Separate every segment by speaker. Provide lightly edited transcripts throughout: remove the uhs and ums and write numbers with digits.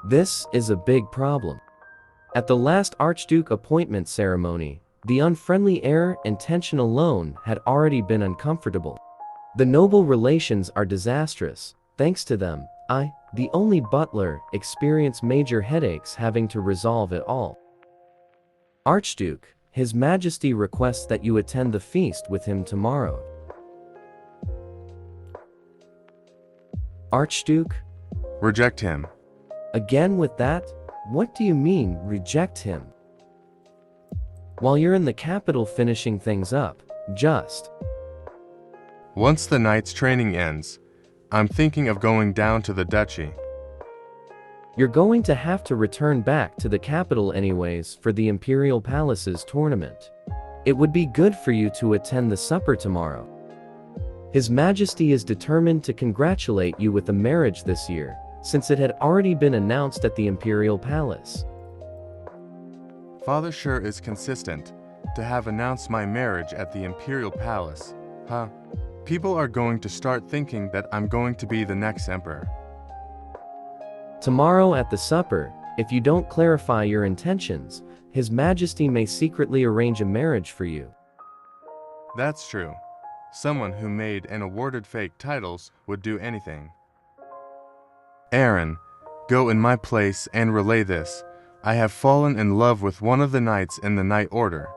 Speaker 1: This is a big problem. At the last Archduke appointment ceremony, the unfriendly air and tension alone had already been uncomfortable. The noble relations are disastrous. Thanks to them, I, the only butler, experience major headaches having to resolve it all. Archduke, His Majesty requests that you attend the feast with him tomorrow. Archduke?
Speaker 2: Reject him.
Speaker 1: Again with that? What do you mean, reject him? While you're in the capital finishing things up, just.
Speaker 2: Once the knight's training ends, I'm thinking of going down to the duchy.
Speaker 1: You're going to have to return back to the capital anyways for the Imperial Palace's tournament. It would be good for you to attend the supper tomorrow. His Majesty is determined to congratulate you with a marriage this year, since it had already been announced at the Imperial Palace.
Speaker 2: Father sure is consistent to have announced my marriage at the Imperial Palace, huh? People are going to start thinking that I'm going to be the next emperor.
Speaker 1: Tomorrow at the supper, if you don't clarify your intentions, His Majesty may secretly arrange a marriage for you.
Speaker 2: That's true. Someone who made and awarded fake titles would do anything. Aaron, go in my place and relay this. I have fallen in love with one of the knights in the Knight Order.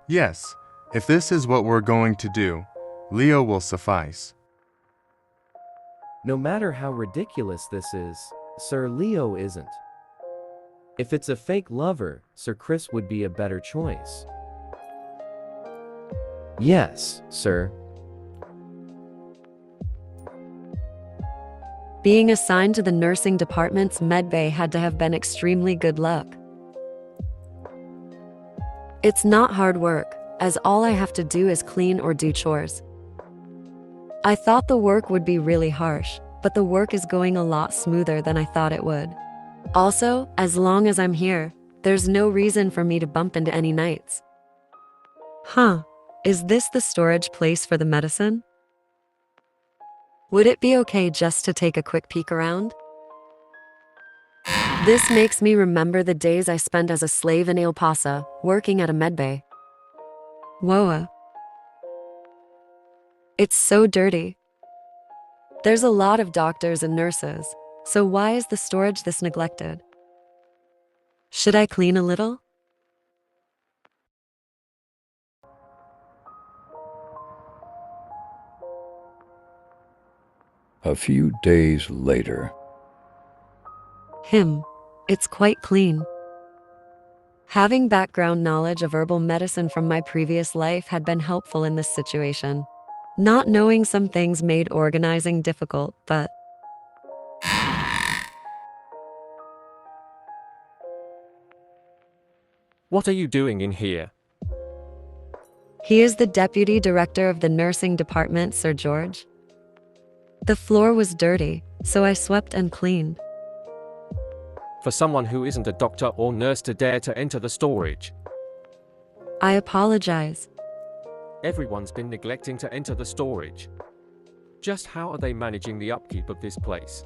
Speaker 2: Yes, if this is what we're going to do, Leo will suffice.
Speaker 1: No matter how ridiculous this is, Sir Leo isn't. If it's a fake lover, Sir Chris would be a better choice. Yes, sir.
Speaker 3: Being assigned to the nursing department's medbay had to have been extremely good luck. It's not hard work, as all I have to do is clean or do chores. I thought the work would be really harsh, but the work is going a lot smoother than I thought it would. Also, as long as I'm here, there's no reason for me to bump into any knights. Huh, is this the storage place for the medicine? Would it be okay just to take a quick peek around? This makes me remember the days I spent as a slave in Elpasa, working at a medbay. Whoa. It's so dirty. There's a lot of doctors and nurses, so why is the storage this neglected? Should I clean a little?
Speaker 4: A few days later.
Speaker 3: It's quite clean. Having background knowledge of herbal medicine from my previous life had been helpful in this situation. Not knowing some things made organizing difficult, but...
Speaker 5: What are you doing in here?
Speaker 3: He is the deputy director of the nursing department, Sir George. The floor was dirty, so I swept and cleaned.
Speaker 5: For someone who isn't a doctor or nurse to dare to enter the storage.
Speaker 3: I apologize.
Speaker 5: Everyone's been neglecting to enter the storage. Just how are they managing the upkeep of this place?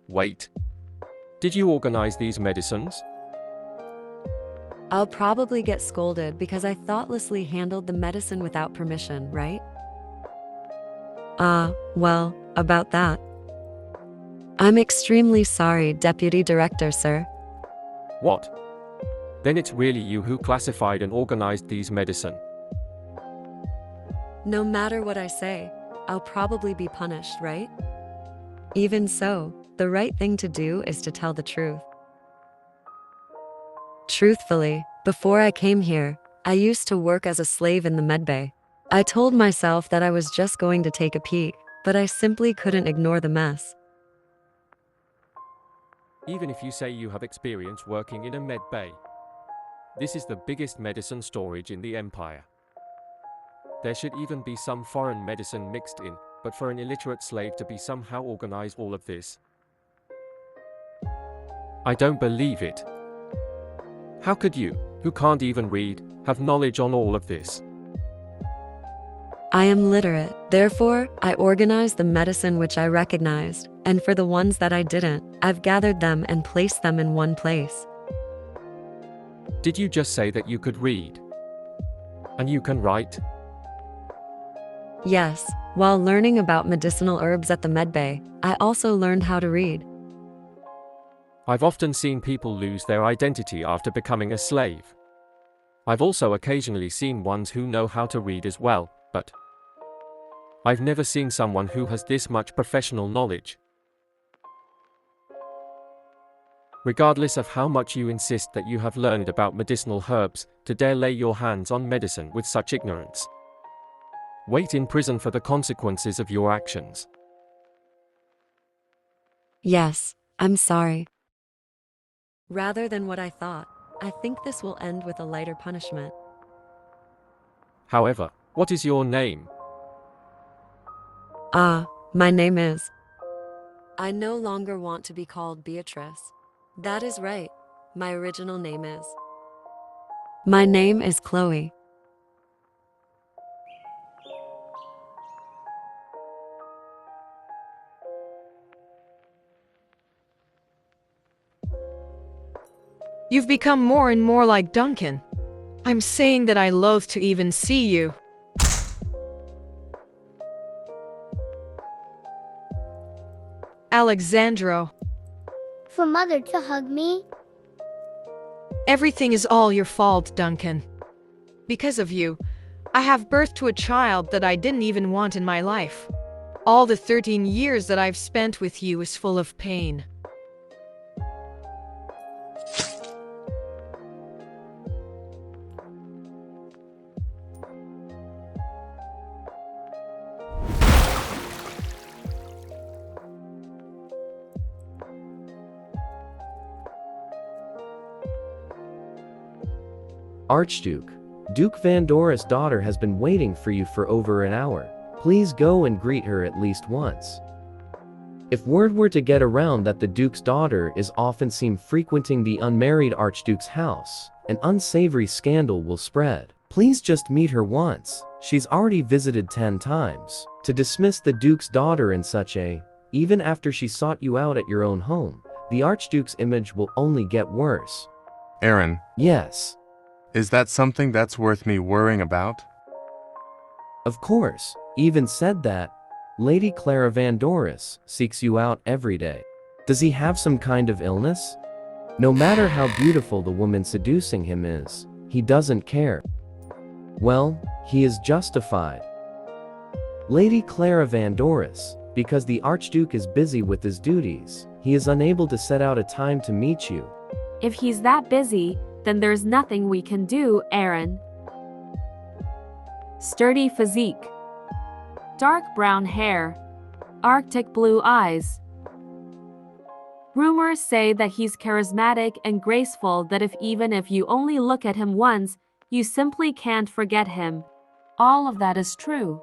Speaker 5: Wait. Did you organize these medicines?
Speaker 3: I'll probably get scolded because I thoughtlessly handled the medicine without permission, right? Well, about that. I'm extremely sorry, Deputy Director, sir.
Speaker 5: What? Then it's really you who classified and organized these medicine.
Speaker 3: No matter what I say, I'll probably be punished, right? Even so, the right thing to do is to tell the truth. Truthfully, before I came here, I used to work as a slave in the medbay. I told myself that I was just going to take a peek, but I simply couldn't ignore the mess.
Speaker 5: Even if you say you have experience working in a med bay, this is the biggest medicine storage in the empire. There should even be some foreign medicine mixed in, but for an illiterate slave to be somehow organize all of this. I don't believe it. How could you, who can't even read, have knowledge on all of this?
Speaker 3: I am literate. Therefore, I organized the medicine which I recognized, and for the ones that I didn't, I've gathered them and placed them in one place.
Speaker 5: Did you just say that you could read? And you can write?
Speaker 3: Yes, while learning about medicinal herbs at the medbay, I also learned how to read.
Speaker 5: I've often seen people lose their identity after becoming a slave. I've also occasionally seen ones who know how to read as well, but I've never seen someone who has this much professional knowledge. Regardless of how much you insist that you have learned about medicinal herbs, to dare lay your hands on medicine with such ignorance. Wait in prison for the consequences of your actions.
Speaker 3: Yes, I'm sorry. Rather than what I thought, I think this will end with a lighter punishment.
Speaker 5: However, what is your name?
Speaker 3: My name is. I no longer want to be called Beatrice. That is right. My original name is. My name is Chloe.
Speaker 6: You've become more and more like Duncan. I'm saying that I loathe to even see you. Alexandro,
Speaker 7: For mother to hug me?
Speaker 6: everything is all your fault, Duncan. Because of you, I have birth to a child that I didn't even want in my life. All the 13 years that I've spent with you is full of pain.
Speaker 1: Archduke, Duke Vandora's daughter has been waiting for you for over an hour. Please go and greet her at least once. If word were to get around that the Duke's daughter is often seen frequenting the unmarried Archduke's house, an unsavory scandal will spread. Please just meet her once. She's already visited 10 times. To dismiss the Duke's daughter in such a, even after she sought you out at your own home, the Archduke's image will only get worse.
Speaker 2: Aaron,
Speaker 1: Yes.
Speaker 2: is that something that's worth me worrying about?
Speaker 1: Of course, even said that. Lady Clara Vandoris seeks you out every day. Does he have some kind of illness? No matter how beautiful the woman seducing him is, he doesn't care. Well, he is justified. Lady Clara Vandoris, because the Archduke is busy with his duties, he is unable to set out a time to meet you.
Speaker 8: If he's that busy, then there's nothing we can do, Aaron. Sturdy physique. Dark brown hair. Arctic blue eyes. Rumors say that he's charismatic and graceful, that even if you only look at him once, you simply can't forget him. All of that is true.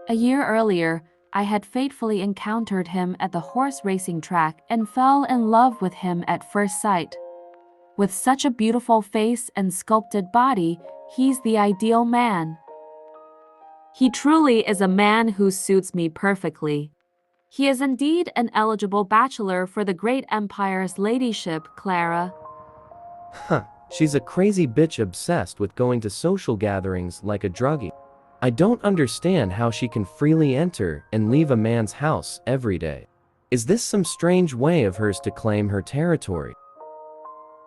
Speaker 8: A year earlier, I had fatefully encountered him at the horse racing track and fell in love with him at first sight. With such a beautiful face and sculpted body, he's the ideal man. He truly is a man who suits me perfectly. He is indeed an eligible bachelor for the great empire's ladyship, Clara.
Speaker 1: Huh, she's a crazy bitch obsessed with going to social gatherings like a druggie. I don't understand how she can freely enter and leave a man's house every day. Is this some strange way of hers to claim her territory?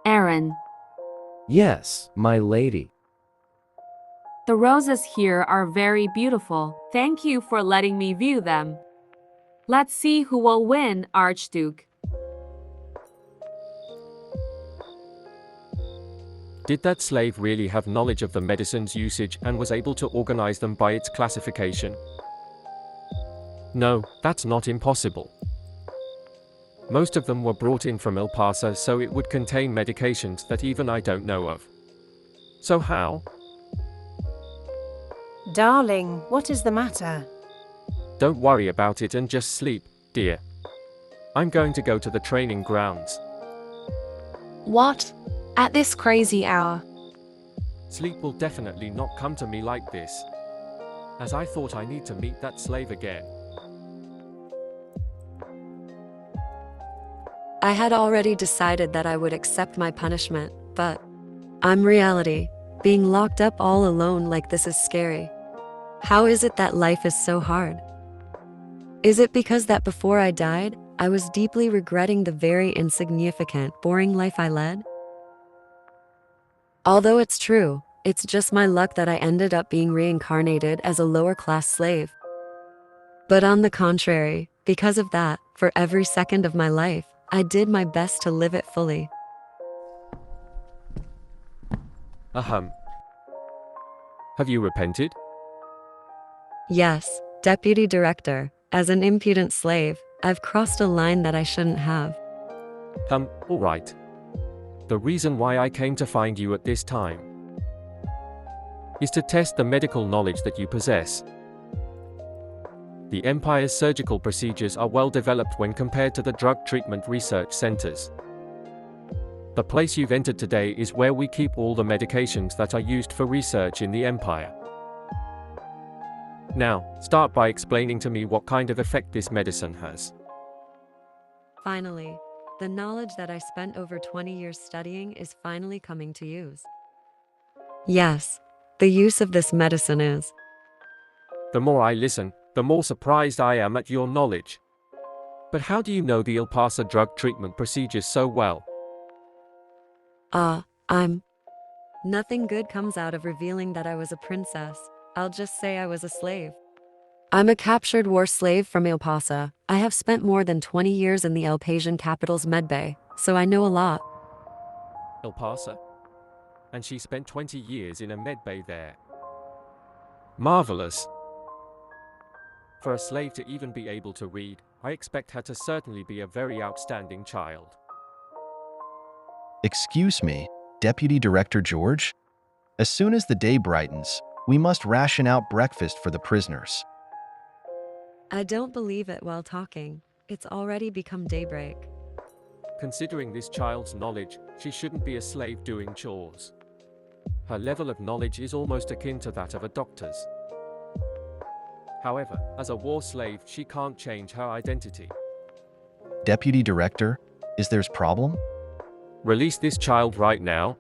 Speaker 8: Aaron.
Speaker 1: Yes, my lady.
Speaker 8: The roses here are very beautiful. Thank you for letting me view them. Let's see who will win, Archduke.
Speaker 5: Did that slave really have knowledge of the medicine's usage and was able to organize them by its classification? No, that's not impossible. Most of them were brought in from Elpasa, so it would contain medications that even I don't know of. So how?
Speaker 9: Darling, what is the matter?
Speaker 5: Don't worry about it and just sleep, dear. I'm going to go to the training grounds.
Speaker 9: What? At this crazy hour?
Speaker 5: Sleep will definitely not come to me like this. as I thought I need to meet that slave again.
Speaker 3: I had already decided that I would accept my punishment, but I'm reality. Being locked up all alone like this is scary. How is it that life is so hard? Is it because that before I died, I was deeply regretting the very insignificant, boring life I led? Although it's true, it's just my luck that I ended up being reincarnated as a lower-class slave. But on the contrary, because of that, for every second of my life, I did my best to live it fully.
Speaker 5: Ahem. Have you repented?
Speaker 3: Yes, Deputy Director, as an impudent slave, I've crossed a line that I shouldn't have.
Speaker 5: Alright. The reason why I came to find you at this time is to test the medical knowledge that you possess. The Empire's surgical procedures are well developed when compared to the drug treatment research centers. The place you've entered today is where we keep all the medications that are used for research in the Empire. Now, start by explaining to me what kind of effect this medicine has.
Speaker 3: Finally, the knowledge that I spent over 20 years studying is finally coming to use. Yes, the use of this medicine is.
Speaker 5: The more I listen, the more surprised I am at your knowledge. But how do you know the Elpasa drug treatment procedures so well?
Speaker 3: Nothing good comes out of revealing that I was a princess. I'll just say I was a slave. I'm a captured war slave from Elpasa. I have spent more than 20 years in the Elpasian capital's medbay, so I know a lot.
Speaker 5: Elpasa? And she spent 20 years in a medbay there. Marvelous. For a slave to even be able to read, I expect her to certainly be a very outstanding child.
Speaker 10: Excuse me, Deputy Director George? As soon as the day brightens, we must ration out breakfast for the prisoners.
Speaker 3: I don't believe it while talking. It's already become daybreak.
Speaker 5: Considering this child's knowledge, she shouldn't be a slave doing chores. Her level of knowledge is almost akin to that of a doctor's. However, as a war slave, she can't change her identity.
Speaker 10: Deputy Director, is there's problem?
Speaker 5: Release this child right now,